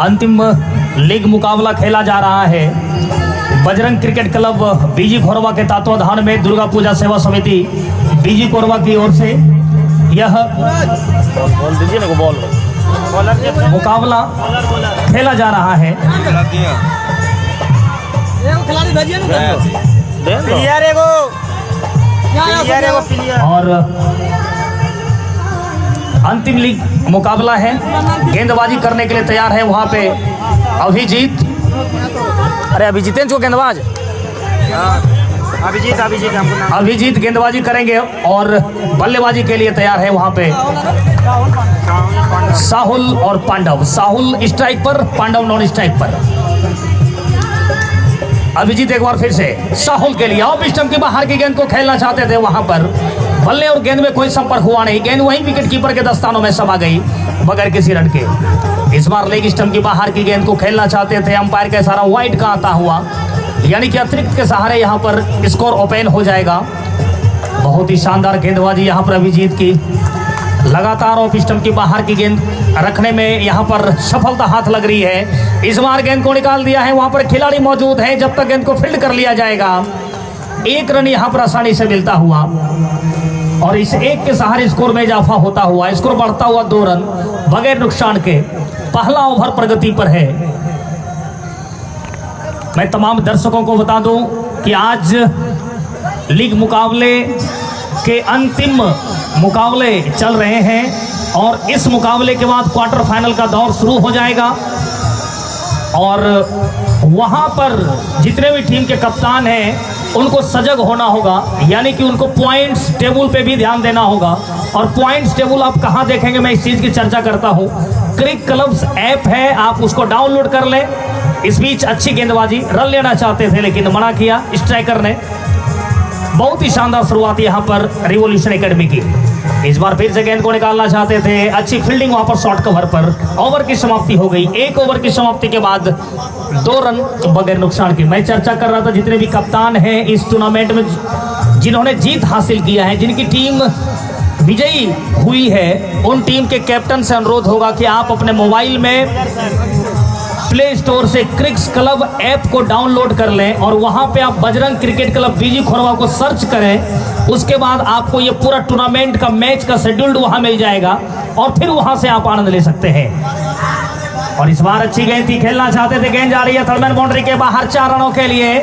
अंतिम लीग मुकाबला खेला जा रहा है बजरंग क्रिकेट क्लब बीजी खोरवा के तत्वाधान में दुर्गा पूजा सेवा समिति बीजी खोरवा की ओर से यह मुकाबला खेला जा रहा है। और अंतिम लीग मुकाबला है, गेंदबाजी करने के लिए तैयार है वहां पे अभिजीत। अरे अभिजीत जो गेंदबाज अभिजीत गेंदबाजी करेंगे और बल्लेबाजी के लिए तैयार है वहां पे साहुल और पांडव। साहुल स्ट्राइक पर, पांडव नॉन स्ट्राइक पर। अभिजीत एक बार फिर से साहुल के लिए ऑफ स्टंप के बाहर की गेंद को खेलना चाहते थे, वहां पर बल्ले और गेंद में कोई संपर्क हुआ नहीं। गेंद वहीं विकेट कीपर के दस्तानों में समा गई बगैर किसी रन के। इस बार लेग स्टंप की बाहर की गेंद को खेलना चाहते थे, अंपायर का इशारा वाइड का आता हुआ, यानी कि अतिरिक्त के सहारे यहां पर स्कोर ओपन हो जाएगा। बहुत ही शानदार गेंदबाजी यहां पर अभिजीत की, लगातार ऑफ स्टंप की बाहर की गेंद रखने में यहां पर सफलता हाथ लग रही है। इस बार गेंद को निकाल दिया है, वहां पर खिलाड़ी मौजूद है, जब तक गेंद को फील्ड कर लिया जाएगा। एक रन यहां पर आसानी से मिलता हुआ और इस एक के सहारे स्कोर में इजाफा होता हुआ, स्कोर बढ़ता हुआ 2 रन बगैर नुकसान के। पहला ओवर प्रगति पर है। मैं तमाम दर्शकों को बता दूं कि आज लीग मुकाबले के अंतिम मुकाबले चल रहे हैं और इस मुकाबले के बाद क्वार्टर फाइनल का दौर शुरू हो जाएगा और वहां पर जितने भी टीम के कप्तान हैं उनको सजग होना होगा, यानी कि उनको पॉइंट्स टेबल पे भी ध्यान देना होगा। और पॉइंट्स टेबल आप कहां देखेंगे, मैं इस चीज की चर्चा करता हूं। क्रिक क्लब्स ऐप है, आप उसको डाउनलोड कर लें। इस बीच अच्छी गेंदबाजी, रन लेना चाहते थे लेकिन मना किया स्ट्राइकर ने। बहुत ही शानदार शुरुआत यहां पर रिवॉल्यूशन एकेडमी की। इस बार फिर से गेंद को निकालना चाहते थे, अच्छी फील्डिंग वहां पर शॉर्ट कवर पर। ओवर की समाप्ति हो गई। 1 ओवर की समाप्ति के बाद 2 रन बगैर नुकसान के। मैं चर्चा कर रहा था जितने भी कप्तान हैं इस टूर्नामेंट में जिन्होंने जीत हासिल किया है, जिनकी टीम विजयी हुई है, उन टीम के कैप्टन से अनुरोध होगा कि आप अपने मोबाइल में प्ले स्टोर से क्रिक्स क्लब ऐप को डाउनलोड कर लें और वहां पे आप बजरंग क्रिकेट क्लब बीजी खोरवा को सर्च करें। उसके बाद आपको ये पूरा टूर्नामेंट का मैच का शेड्यूल्ड वहां मिल जाएगा और फिर वहां से आप आनंद ले सकते हैं। और इस बार अच्छी गेंद थी, खेलना चाहते थे, गेंद जा रही है थर्ड बाउंड्री के बाहर 4 रनों के लिए।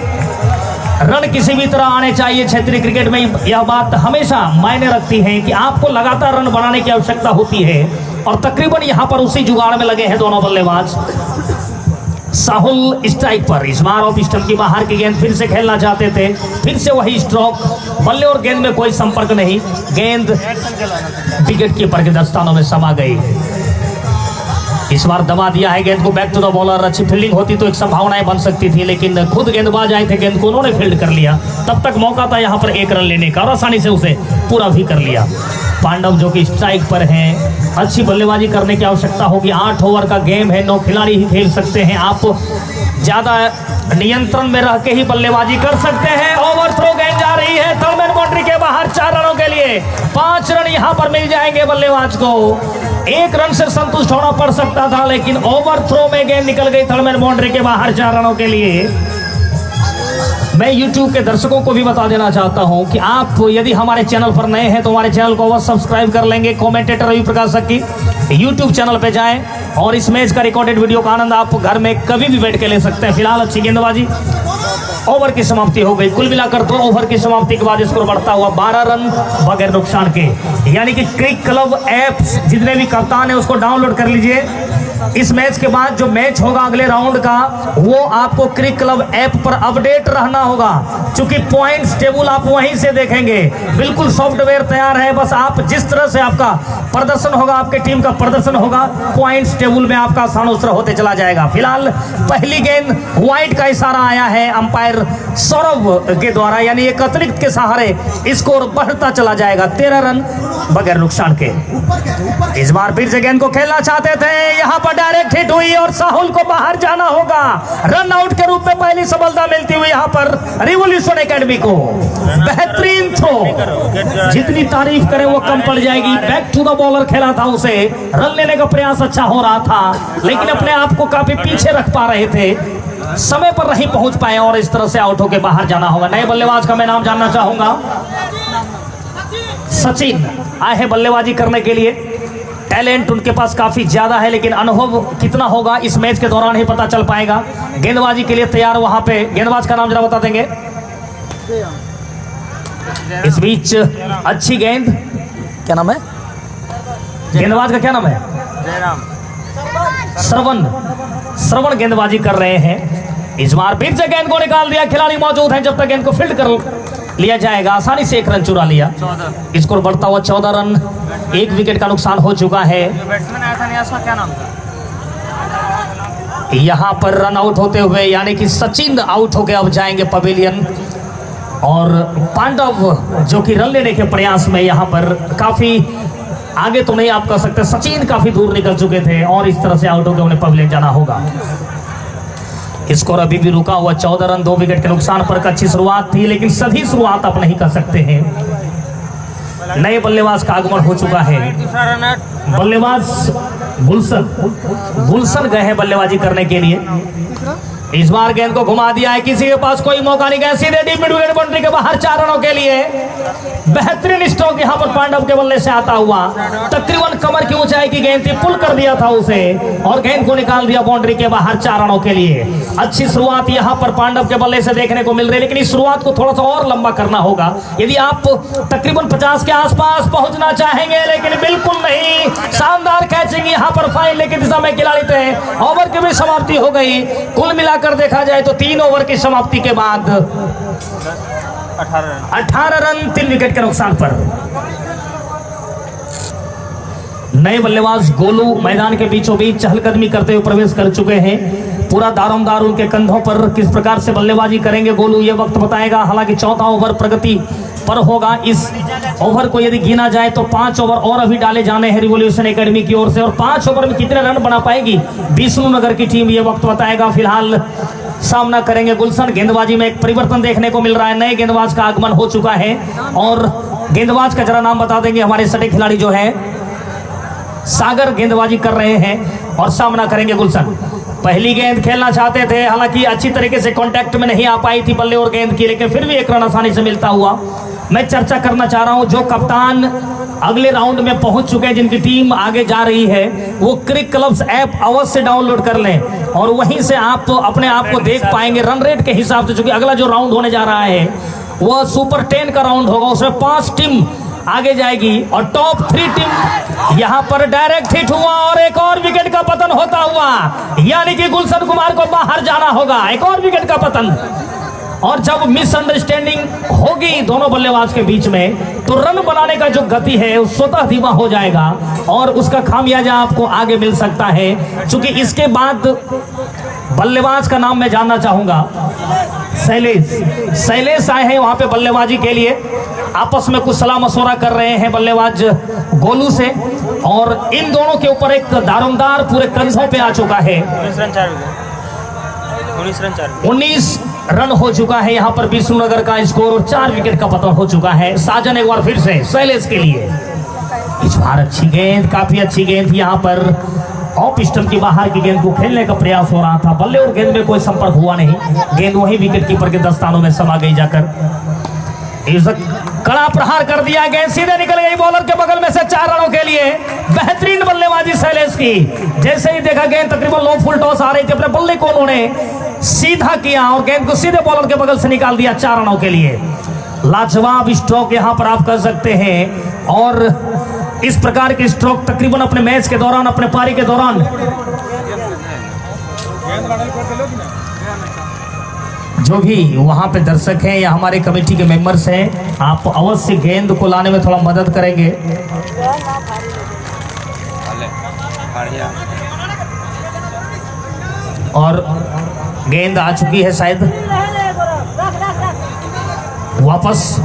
रन किसी भी तरह आने चाहिए क्षेत्रीय क्रिकेट में, यह बात हमेशा मायने रखती है कि आपको लगातार रन बनाने की आवश्यकता होती है और तकरीबन यहां पर उसी जुगाड़ में लगे हैं दोनों बल्लेबाज। साहुल स्ट्राइक पर। इस बार ऑफ स्टंप की बाहर की गेंद फिर से खेलना चाहते थे, फिर से वही स्ट्रोक, बल्ले और गेंद में कोई संपर्क नहीं। गेंद विकेट कीपर के दस्तानों में समा गई। इस बार दबा दिया है गेंद को, बैक टू द बॉलर। अच्छी फील्डिंग होती तो एक संभावनाएं बन सकती थी, लेकिन खुद गेंदबाज आए थे, गेंद को उन्होंने फील्ड कर लिया। तब तक मौका था यहाँ पर 1 रन लेने का और आसानी से उसे पूरा भी कर लिया। पांडव जो कि स्ट्राइक पर हैं, अच्छी बल्लेबाजी करने की आवश्यकता होगी। 8 ओवर का गेम है, 9 खिलाड़ी ही खेल सकते हैं। आप ज़्यादा नियंत्रण में रह के ही बल्लेबाजी कर सकते हैं। ओवर थ्रो गेंद जा रही है थर्ड बाउंड्री के बाहर 4 रनों के लिए। 5 रन यहाँ पर मिल जाएंगे बल्लेबाज को। 1 रन से संतुष्ट होना पड़ सकता था, लेकिन ओवर थ्रो में गेंद निकल गई थर्ड बाउंड्री के बाहर 4 रनों के लिए। मैं YouTube के दर्शकों को भी बता देना चाहता हूं कि आप यदि हमारे चैनल पर नए हैं तो हमारे चैनल को अवश्य सब्सक्राइब कर लेंगे। कमेंटेटर रवि प्रकाश की YouTube चैनल पे जाएं और इस मैच का रिकॉर्डेड वीडियो का आनंद आप घर में कभी भी बैठ के ले सकते हैं। फिलहाल अच्छी गेंदबाजी, ओवर की समाप्ति हो गई। कुल मिलाकर 2 ओवर की समाप्ति के बाद स्कोर बढ़ता हुआ 12 रन बगैर नुकसान के। यानी कि क्रिक क्लब ऐप जितने भी कप्तान है उसको डाउनलोड कर लीजिए। इस मैच के बाद जो मैच होगा अगले राउंड का, वो आपको क्रिक क्लब ऐप पर अपडेट रहना होगा, क्योंकि पॉइंट्स टेबल आप वहीं से देखेंगे। बिल्कुल सॉफ्टवेयर तैयार है, बस आप जिस तरह से आपका प्रदर्शन होगा, आपके टीम का प्रदर्शन होगा, पॉइंट्स टेबल में आपका आसानोसर होते चला जाएगा। फिलहाल पहली गेंद वाइड का इशारा आया है अंपायर सौरभ के द्वारा, यानी एक अतिरिक्त के सहारे स्कोर बढ़ता चला जाएगा। 13 रन बगैर नुकसान के। इस बार फिर से गेंद को खेलना चाहते थे, यहाँ पर डायरेक्ट हिट हुई और साहुल को बाहर जाना होगा। रन आउट के रूप में पहली सफलता मिलती हुई यहाँ पर रिवॉल्यूशन एकेडमी को। बेहतरीन थ्रो, जितनी तारीफ करें वो कम पड़ जाएगी। बैक टू द बॉलर खेला था उसे, रन लेने का प्रयास अच्छा हो रहा था लेकिन अपने आप को काफी पीछे रख पा रहे थे, समय पर नहीं पहुंच पाए और इस तरह से आउट होकर बाहर जाना होगा। नए बल्लेबाज का मैं नाम जानना चाहूंगा। सचिन आए हैं बल्लेबाजी करने के लिए। टैलेंट उनके पास काफी ज्यादा है लेकिन अनुभव कितना होगा इस मैच के दौरान ही पता चल पाएगा। गेंदबाजी के लिए तैयार वहां पे। गेंदबाज का नाम जरा बता देंगे। इस बीच अच्छी गेंद, क्या नाम है गेंदबाज का? क्या नाम है? श्रवण गेंदबाजी कर रहे हैं। इस बार फिर से गेंद को निकाल दिया। खिलाड़ी मौजूद हैं, जब तक गेंद को फील्ड कर लिया जाएगा। आसानी से एक रन चुरा लिया। स्कोर बढ़ता हुआ 14 रन, 1 विकेट का नुकसान हो चुका है। क्या नाम था? यहाँ पर रन आउट होते हुए यानी कि सचिन आउट होकर अब जाएंगे पवेलियन और पांडव जो कि रन लेने के प्रयास में यहाँ पर काफी आगे तो नहीं आप कह सकते, सचिन काफी दूर निकल चुके थे और इस तरह से आउट होकर उन्हें पवेलियन जाना होगा। स्कोर अभी भी रुका हुआ 14 रन, 2 विकेट के नुकसान पर। अच्छी शुरुआत थी लेकिन सभी शुरुआत आप नहीं कर सकते हैं। नए बल्लेबाज का आगमन हो चुका है। बल्लेबाज गुलशन गए हैं बल्लेबाजी करने के लिए। इस बार गेंद को घुमा दिया है, किसी के पास कोई मौका नहीं गया। सीधे डीप मिड विकेट बाउंड्री के बाहर 4 रनों के लिए। बेहतरीन स्ट्रोक यहाँ पर पांडव के बल्ले से आता हुआ। तकरीबन कमर की ऊंचाई की गेंद थी, पुल कर दिया था उसे और गेंद को निकाल दिया बाउंड्री के बाहर 4 रनों के लिए। अच्छी शुरुआत यहाँ पर पांडव के बल्ले से देखने को मिल रही है लेकिन इस शुरुआत को थोड़ा सा और लंबा करना होगा यदि आप तकरीबन 50 के आसपास पहुंचना चाहेंगे, लेकिन बिल्कुल नहीं। शानदार कैचिंग यहाँ पर फाइन लेके दिशा में खिलाड़ी थे। ओवर की भी समाप्ति हो गई। कुल मिलाकर देखा जाए तो 3 ओवर की समाप्ति के बाद 18 रन 3 विकेट के नुकसान पर। नए बल्लेबाज गोलू मैदान के बीचों बीच चहलकदमी करते हुए प्रवेश कर चुके हैं। पूरा दारोमदार उनके कंधों पर। किस प्रकार से बल्लेबाजी करेंगे गोलू ये वक्त बताएगा। हालांकि चौथा ओवर प्रगति पर होगा। इस ओवर को यदि गिना जाए तो 5 ओवर और अभी डाले जाने हैं रिवॉल्यूशन एकेडमी की ओर से और 5 ओवर में कितने रन बना पाएगी विष्णुनगर की टीम ये वक्त बताएगा। फिलहाल सामना करेंगे गुलशन। गेंदबाजी में एक परिवर्तन देखने को मिल रहा है। नए गेंदबाज का आगमन हो चुका है और गेंदबाज का जरा नाम बता देंगे। हमारे सटे खिलाड़ी जो है सागर गेंदबाजी कर रहे हैं और सामना करेंगे गुलशन। पहली गेंद खेलना चाहते थे, हालांकि अच्छी तरीके से कांटेक्ट में नहीं आ पाई थी बल्ले और गेंद की, लेकिन फिर भी एक रन आसानी से मिलता हुआ। मैं चर्चा करना चाह रहा हूं जो कप्तान अगले राउंड में पहुंच चुके हैं, जिनकी टीम आगे जा रही है, वो क्रिक क्लब्स ऐप अवश्य डाउनलोड कर लें और वहीं से आप तो अपने आप को देख पाएंगे रन रेट के हिसाब से। चूंकि अगला जो राउंड होने जा रहा है वह सुपर 10 का राउंड होगा, उसमें 5 टीम आगे जाएगी और टॉप 3 टीम यहां पर डायरेक्ट हिट हुआ और एक और विकेट का पतन होता हुआ, यानी कि गुलशन कुमार को बाहर जाना होगा। एक और विकेट का पतन और जब मिसअंडरस्टैंडिंग होगी दोनों बल्लेबाज के बीच में तो रन बनाने का जो गति है वो स्वतः धीमा हो जाएगा और उसका खामियाजा आपको आगे मिल सकता है। चूंकि इसके बाद बल्लेबाज का नाम मैं जानना चाहूंगा। शैलेश आए हैं वहां पे बल्लेबाजी के लिए। आपस में कुछ सलाह मशवरा कर रहे हैं बल्लेबाज गोलू से और इन दोनों के ऊपर एक दारोमदार पूरे कंधों पे आ चुका है। 19 रन हो चुका है यहाँ पर विष्णुनगर का स्कोर और 4 विकेट का पतन हो चुका है। साजन एक बार फिर से शैलेश के लिए। इस बार अच्छी गेंद, काफी अच्छी गेंद थी यहाँ पर। ऑफ स्टंप की बाहर की गेंद को खेलने का प्रयास हो रहा था। बल्ले और गेंद में कोई संपर्क हुआ नहीं। गेंद वही विकेट कीपर के दस्तानों में समा गई जाकर। कड़ा प्रहार कर दिया, गेंद सीधे निकल गई बॉलर के बगल में से 4 रनों के लिए। बेहतरीन बल्लेबाजी शैलेश की। जैसे ही देखा गेंद तकरीबन लो फुल टॉस आ रही थी, अपने बल्ले को उन्होंने सीधा किया और गेंद को सीधे बॉलर के बगल से निकाल दिया 4 रनों के लिए। लाजवाब स्ट्रोक यहां पर आप कर सकते हैं और इस प्रकार के स्ट्रोक तकरीबन अपने मैच के दौरान, अपने पारी के दौरान जो भी वहां पे दर्शक हैं या हमारे कमेटी के मेंबर्स हैं, आप अवश्य गेंद को लाने में थोड़ा मदद करेंगे। और गेंद आ चुकी है शायद वापस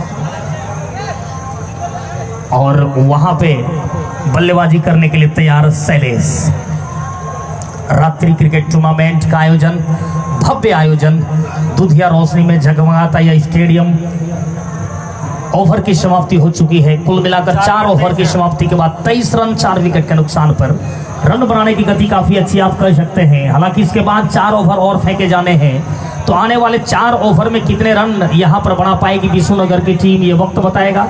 और वहां पे बल्लेबाजी करने के लिए तैयार शैलेश। रात्रि क्रिकेट टूर्नामेंट का आयोजन, भव्य आयोजन, दुधिया रोशनी में जगमगाता यह स्टेडियम। ओवर की समाप्ति हो चुकी है। कुल मिलाकर 4 ओवर की समाप्ति के बाद 23 रन 4 विकेट के नुकसान पर। रन बनाने की गति काफी अच्छी आप कह सकते हैं। हालांकि इसके बाद 4 ओवर और फेंके जाने हैं, तो आने वाले 4 ओवर में कितने रन यहां पर बना पाएगी विष्णुनगर की टीम, ये वक्त बताएगा।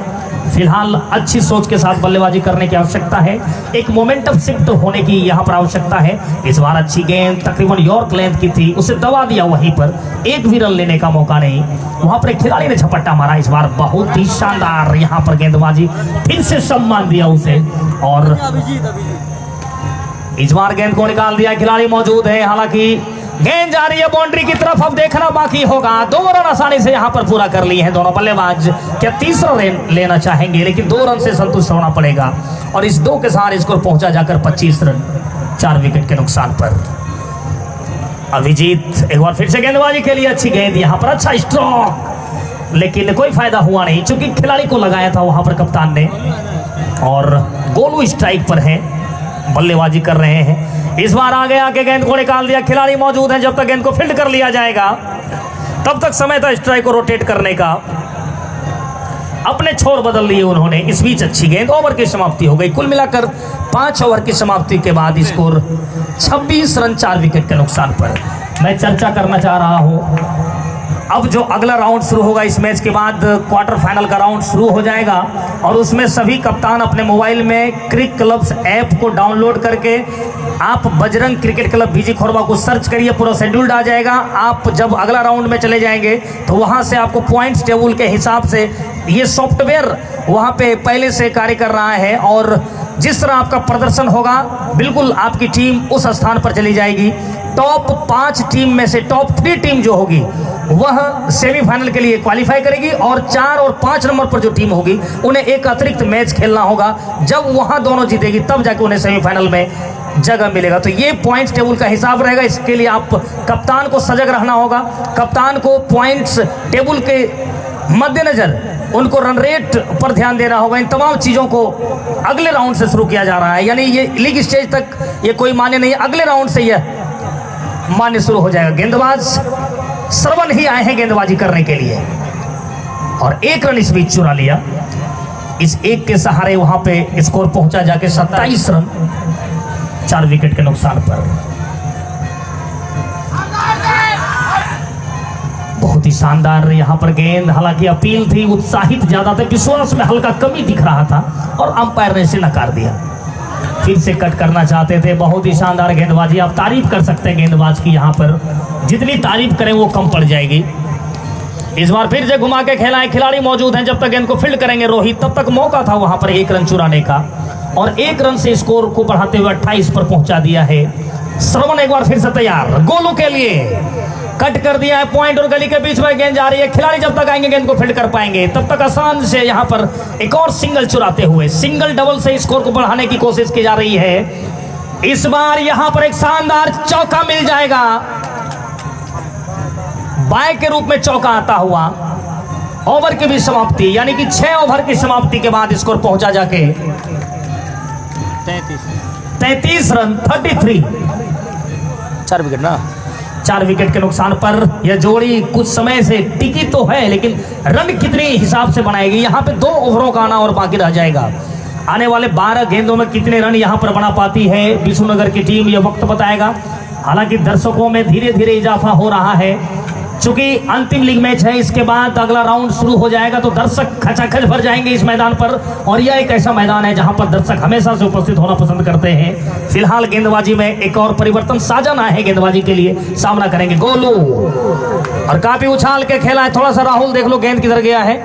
फिलहाल अच्छी सोच के साथ बल्लेबाजी करने की आवश्यकता है, एक मोमेंटम शिफ्ट होने की यहाँ पर आवश्यकता है। इस बार अच्छी गेंद तकरीबन यॉर्क लेंथ की थी, उसे दबा दिया वहीं पर, एक भी रन लेने का मौका नहीं। वहां पर एक खिलाड़ी ने झपट्टा मारा। इस बार बहुत ही शानदार यहाँ पर गेंदबाजी, फिर से सम्मान दिया उसे, और इस बार गेंद को निकाल दिया। खिलाड़ी मौजूद है, हालांकि गेंद जा रही है बाउंड्री की तरफ, अब देखना बाकी होगा। 2 रन आसानी से यहां पर पूरा कर लिए हैं दोनों बल्लेबाज। क्या तीसरा रन लेना चाहेंगे, लेकिन 2 रन से संतुष्ट होना पड़ेगा, और इस 2 के साथ स्कोर पहुंचा जाकर 25 रन 4 विकेट के नुकसान पर। अभिजीत एक बार फिर से गेंदबाजी के लिए अच्छी गेंद, यहां पर अच्छा स्ट्रोक, लेकिन कोई फायदा हुआ नहीं, चूंकि खिलाड़ी को लगाया था वहां पर कप्तान ने, और गोलू स्ट्राइक पर है, बल्लेबाजी कर रहे हैं। इस बार आगे आके गेंद को निकाल दिया। खिलाड़ी मौजूद हैं, जब तक गेंद को फील्ड कर लिया जाएगा तब तक समय था स्ट्राइक को रोटेट करने का। अपने छोर बदल लिए उन्होंने। इस बीच अच्छी गेंद, ओवर की समाप्ति हो गई। कुल मिलाकर 5 ओवर की समाप्ति के बाद स्कोर 26 रन 4 विकेट के नुकसान पर। मैं चर्चा करना चाह रहा हूं, अब जो अगला राउंड शुरू होगा, इस मैच के बाद क्वार्टर फाइनल का राउंड शुरू हो जाएगा, और उसमें सभी कप्तान अपने मोबाइल में क्रिक क्लब्स ऐप को डाउनलोड करके आप बजरंग क्रिकेट क्लब बीजी खोरबा को सर्च करिए, पूरा शेड्यूल्ड आ जाएगा। आप जब अगला राउंड में चले जाएंगे तो वहां से आपको पॉइंट्स टेबल के हिसाब से ये सॉफ्टवेयर वहां पे पहले से कार्य कर रहा है, और जिस तरह आपका प्रदर्शन होगा बिल्कुल आपकी टीम उस स्थान पर चली जाएगी। टॉप 5 टीम में से टॉप 3 टीम जो होगी वह सेमीफाइनल के लिए क्वालिफाई करेगी, और 4 और 5 नंबर पर जो टीम होगी उन्हें एक अतिरिक्त मैच खेलना होगा। जब वहां दोनों जीतेगी तब जाके उन्हें सेमीफाइनल में जगह मिलेगा। तो ये पॉइंट्स टेबल का हिसाब रहेगा। इसके लिए आप कप्तान को सजग रहना होगा। कप्तान को पॉइंट्स टेबल के मद्देनजर उनको रन रेट पर ध्यान देना होगा। इन तमाम चीज़ों को अगले राउंड से शुरू किया जा रहा है, यानी ये लीग स्टेज तक ये कोई मान्य नहीं, अगले राउंड से यह मान्य शुरू हो जाएगा। गेंदबाज श्रवण ही आए हैं गेंदबाजी करने के लिए, और 1 रन इस बीच चुरा लिया। इस 1 के सहारे वहां पे स्कोर पहुंचा जाके 27 रन 4 विकेट के नुकसान पर। बहुत ही शानदार यहां पर गेंद, हालांकि अपील थी, उत्साहित ज्यादा थे, विश्वास में हल्का कमी दिख रहा था, और अंपायर ने इसे नकार दिया। फिर से कट करना चाहते थे। बहुत ही शानदार गेंदबाजी, आप तारीफ कर सकते हैं गेंदबाज की, यहाँ पर जितनी तारीफ करें वो कम पड़ जाएगी। इस बार फिर से घुमा के खेला है। खिलाड़ी मौजूद हैं, जब तक गेंद को फील्ड करेंगे रोहित तब तक मौका था वहां पर 1 रन चुराने का, और 1 रन से स्कोर को बढ़ाते हुए 28 पर पहुंचा दिया है। श्रवण एक बार फिर से तैयार गोलू के लिए, कट कर दिया है पॉइंट और गली के बीच में गेंद जा रही है। खिलाड़ी जब तक आएंगे गेंद को फील्ड कर पाएंगे तब तक आसान से यहां पर एक और सिंगल चुराते हुए सिंगल डबल से स्कोर को बढ़ाने की कोशिश की जा रही है। इस बार यहां पर एक शानदार चौका मिल जाएगा, बाय के रूप में चौका आता हुआ। ओवर की भी समाप्ति, यानी कि 6 ओवर की समाप्ति के बाद स्कोर पहुंचा जाके 33 रन 33 4 विकेट ना 4 विकेट के नुकसान पर। यह जोड़ी कुछ समय से टिकी तो है, लेकिन रन कितने हिसाब से बनाएगी, यहाँ पे 2 ओवरों का आना और बाकी रह जाएगा। आने वाले 12 गेंदों में कितने रन यहाँ पर बना पाती है विष्णुनगर की टीम, यह वक्त बताएगा। हालांकि दर्शकों में धीरे धीरे इजाफा हो रहा है, चूंकि अंतिम लीग मैच है। इसके बाद अगला राउंड शुरू हो जाएगा तो दर्शक खचाखच भर जाएंगे इस मैदान पर, और यह एक ऐसा मैदान है जहां पर दर्शक हमेशा से उपस्थित होना पसंद करते हैं। फिलहाल गेंदबाजी में एक और परिवर्तन, साजन आए हैं गेंदबाजी के लिए, सामना करेंगे गोलू, और काफी उछाल के खेला है। थोड़ा सा राहुल देख लो गेंद किधर गया है,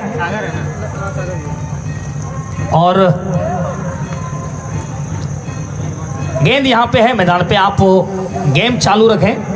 और गेंद यहां पे है मैदान पे। आप गेम चालू रखें,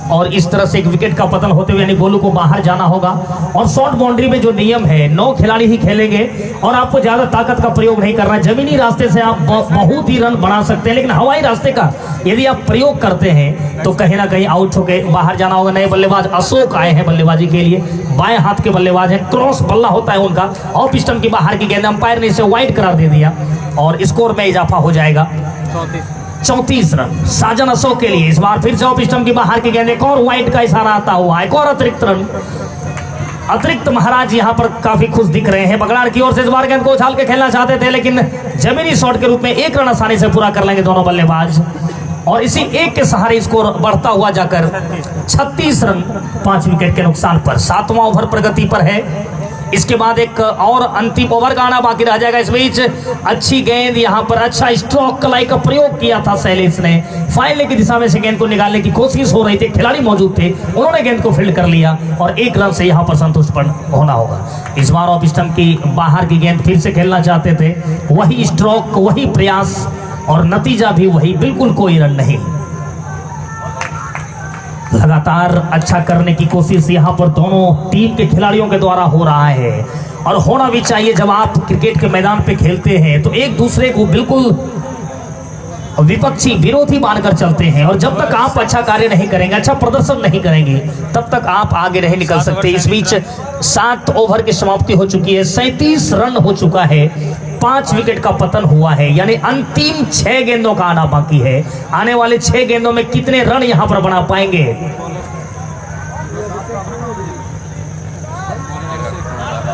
और इस तरह से एक विकेट का पतन होते हुए यानी गोलू को बाहर जाना होगा। और शॉर्ट बाउंड्री में जो नियम है 9 खिलाड़ी ही खेलेंगे, और आपको ज्यादा ताकत का प्रयोग नहीं करना है। जमीनी रास्ते से आप बहुत ही रन बना सकते हैं, लेकिन हवाई रास्ते का यदि आप प्रयोग करते हैं तो कहीं ना कहीं आउट होके बाहर जाना होगा। नए बल्लेबाज अशोक आए हैं बल्लेबाजी के लिए, बाएं हाथ के बल्लेबाज हैं, क्रॉस बल्ला होता है उनका। ऑफ स्टंप की बाहर की गेंद, अंपायर ने इसे वाइड करार दे दिया, और स्कोर में इजाफा हो जाएगा। 34 रन साजन अशोक के लिए। इस बार फिर से ऑफ स्टंप की बाहर की गेंद, एक और वाइड का इशारा आता हुआ, एक और अतिरिक्त रन। अतिरिक्त महाराज यहाँ पर काफी खुश दिख रहे हैं। बगड़ार की ओर से इस बार गेंद को उछाल के खेलना चाहते थे, लेकिन जमीनी शॉट के रूप में एक रन आसानी से पूरा कर लेंगे दोनों बल्लेबाज, और इसी एक के सहारे स्कोर बढ़ता हुआ जाकर 36 रन 5 विकेट के नुकसान पर। 7वां ओवर प्रगति पर है। इसके बाद एक और अंतिम ओवर का आना बाकी रह जाएगा। इस बीच अच्छी गेंद यहाँ पर, अच्छा स्ट्रोक कलाई का प्रयोग किया था शैलेश ने। फाइनल की दिशा में से गेंद को निकालने की कोशिश हो रही थी, खिलाड़ी मौजूद थे, उन्होंने गेंद को फील्ड कर लिया और एक रन से यहाँ पर संतुष्ट होना होगा। इस बार ऑफ स्टंप की बाहर की गेंद फिर से खेलना चाहते थे, वही स्ट्रोक, वही प्रयास और नतीजा भी वही, बिल्कुल कोई रन नहीं। लगातार अच्छा करने की कोशिश यहाँ पर दोनों टीम के खिलाड़ियों के द्वारा हो रहा है, और होना भी चाहिए। जब आप क्रिकेट के मैदान पे खेलते हैं तो एक दूसरे को बिल्कुल विपक्षी विरोधी मानकर चलते हैं, और जब तक आप अच्छा कार्य नहीं करेंगे, अच्छा प्रदर्शन नहीं करेंगे, तब तक आप आगे नहीं निकल सकते। इस बीच 7 ओवर की समाप्ति हो चुकी है, 37 रन हो चुका है, 5 विकेट का पतन हुआ है, यानी अंतिम 6 गेंदों का आना बाकी है। आने वाले 6 गेंदों में कितने रन यहां पर बना पाएंगे?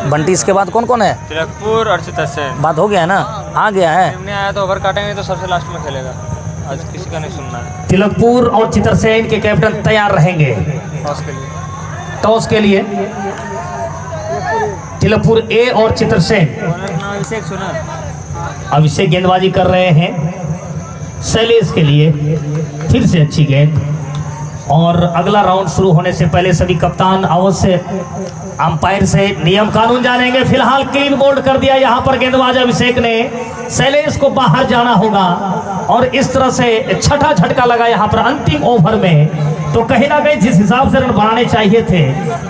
बंटी, इसके बाद कौन कौन है? तिलकपुर और चितरसेन। बात हो गया है ना, आ गया है। नहीं आया तो ओवर काटेंगे तो सबसे लास्ट में खेलेगा, आज किसी का नहीं सुनना है। तिलकपुर और चितरसेन के कैप्टन तैयार रहेंगे टॉस के लिए। तिलकपुर ए और चितरसेन। अभिषेक सुना, अभिषेक गेंदबाजी कर रहे हैं शैलेश के लिए। फिर से अच्छी गेंद, और अगला राउंड शुरू होने से पहले सभी कप्तान अवश्य अंपायर से नियम कानून जानेंगे। फिलहाल क्लीन बोल्ड कर दिया यहाँ पर गेंदबाज अभिषेक ने। शैलेश को बाहर जाना होगा, और इस तरह से छठा झटका लगा यहाँ पर अंतिम ओवर में। तो कहीं ना कहीं जिस हिसाब से रन बनाने चाहिए थे,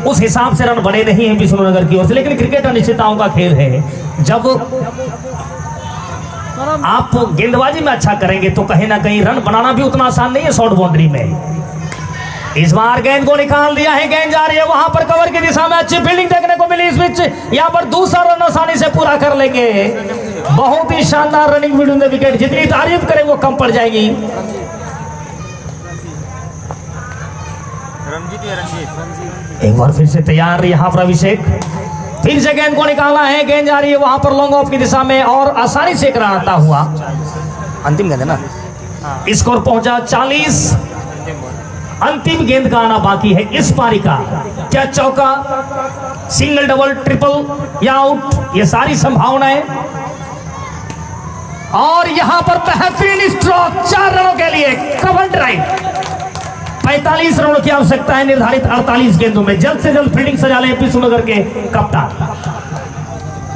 उस हिसाब से रन बने नहीं हैं विष्णुनगर की ओर से। लेकिन क्रिकेट अनिश्चितताओं का खेल है, जब आप गेंदबाजी में अच्छा करेंगे तो कहीं ना कहीं रन बनाना भी उतना आसान नहीं है शॉर्ट बाउंड्री में। इस बार गेंद को निकाल दिया है, गेंद जा रही है वहां पर कवर की दिशा में, अच्छी फील्डिंग देखने को मिली। इस बीच यहाँ पर दूसरा रन आसानी से पूरा कर लेंगे। बहुत ही शानदार running with in the wicket, जितनी तारीफ करें वो कम पड़ जाएगी। रंजीत एक बार फिर से तैयार यहाँ पर अभिषेक, फिर से गेंद को निकाला है, गेंद जा रही है वहां पर लॉन्ग ऑफ की दिशा में, और आसानी से एक रन आता हुआ। अंतिम गेंद है ना, स्कोर पहुंचा 40। अंतिम गेंद का आना बाकी है इस पारी का। क्या चौका, सिंगल, डबल, ट्रिपल या आउट, ये सारी संभावनाएं, और यहां पर बेहतरीन स्ट्रोक 4 रनों के लिए कवर ड्राइव। 45 रनों की आवश्यकता है निर्धारित 48 गेंदों में। जल्द से जल्द फील्डिंग सजा लें विष्णुनगर के कप्तान।